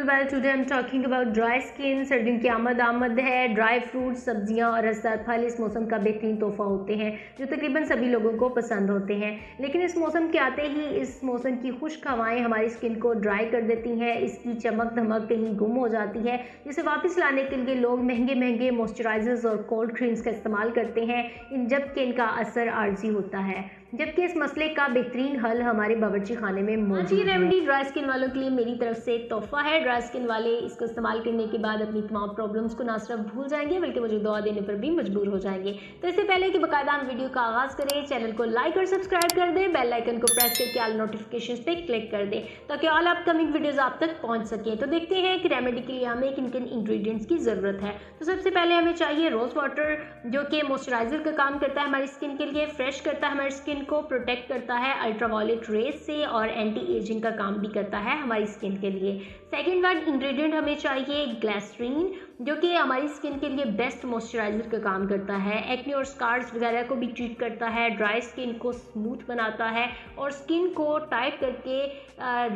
Well today I am talking about dry skin. सर्दियों की आमद है। ड्राई फ्रूट्स, सब्जियां और रसदार फल इस मौसम का बेहतरीन तोहफा होते हैं जो तकरीबन सभी लोगों को पसंद होते हैं। लेकिन इस मौसम के आते ही इस मौसम की खुश्क हवाएं हमारी स्किन को ड्राई कर देती हैं। इसकी चमक धमक कहीं गुम हो जाती है, जिसे वापस लाने के लिए लोग महंगे महंगे मॉइस्चराइजर्स और कोल्ड क्रीम्स का इस्तेमाल करते हैं, जबकि इनका असर आर्जी होता है। जबकि इस मसले का बेहतरीन हल हमारे बावर्ची खाने में मौजूद है। रेमेडी ड्राई स्किन वालों के लिए मेरी तरफ से एक तोहफा है। ड्राई स्किन वाले इसको इस्तेमाल करने के बाद अपनी तमाम प्रॉब्लम्स को ना सिर्फ भूल जाएंगे बल्कि मुझे दुआ देने पर भी मजबूर हो जाएंगे। तो इससे पहले कि बाकायदा हम वीडियो का आगाज़ करें, चैनल को लाइक और सब्सक्राइब कर दें, बेल आइकन को प्रेस करके ऑल नोटिफिकेशन पे क्लिक कर दें ताकि ऑल अपकमिंग वीडियोज़ आप तक पहुँच सकें। तो देखते हैं कि रेमेडी के लिए हमें किन किन इंग्रेडिएंट्स की ज़रूरत है। तो सबसे पहले हमें चाहिए रोज़ वाटर, जो कि मॉइस्चराइजर का काम करता है हमारी स्किन के लिए, फ्रेश करता है हमारी स्किन को, प्रोटेक्ट करता है अल्ट्रावायलेट रेज से और एंटी एजिंग का काम भी करता है हमारी स्किन के लिए। सेकेंड वन इंग्रेडिएंट हमें चाहिए ग्लिसरीन, जो कि हमारी स्किन के लिए बेस्ट मॉइस्चराइजर का काम करता है। एक्ने और स्कार्स वगैरह को भी ट्रीट करता है, ड्राई स्किन को स्मूथ बनाता है और स्किन को टाइट करके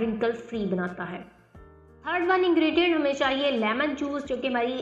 रिंकल फ्री बनाता है। थर्ड वन इंग्रेडिएंट हमें चाहिए लेमन जूस, जो कि हमारी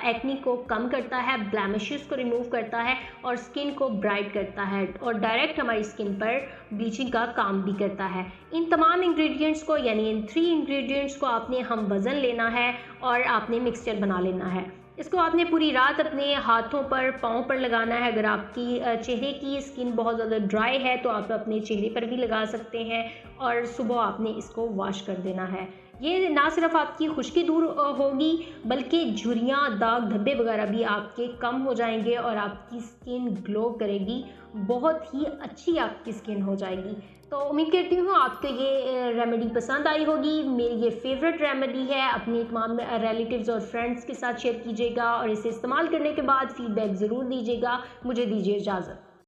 एक्नी को कम करता है, ब्लैमिशेस को रिमूव करता है और स्किन को ब्राइट करता है और डायरेक्ट हमारी स्किन पर ब्लीचिंग का काम भी करता है। इन तमाम इंग्रेडिएंट्स को, यानी इन 3 इंग्रेडिएंट्स को आपने हम वज़न लेना है और आपने मिक्सचर बना लेना है। इसको आपने पूरी रात अपने हाथों पर, पाँव पर लगाना है। अगर आपकी चेहरे की स्किन बहुत ज़्यादा ड्राई है तो आप अपने चेहरे पर भी लगा सकते हैं और सुबह आपने इसको वॉश कर देना है। ये ना सिर्फ आपकी खुश्की दूर होगी बल्कि झुर्रियाँ, दाग धब्बे वगैरह भी आपके कम हो जाएंगे और आपकी स्किन ग्लो करेगी, बहुत ही अच्छी आपकी स्किन हो जाएगी। तो उम्मीद करती हूँ आपको ये रेमेडी पसंद आई होगी। मेरी ये फेवरेट रेमेडी है। अपनी तमाम रिलेटिव्स और फ्रेंड्स के साथ शेयर कीजिएगा और इसे इस्तेमाल करने के बाद फीडबैक ज़रूर दीजिएगा। मुझे दीजिए इजाज़त।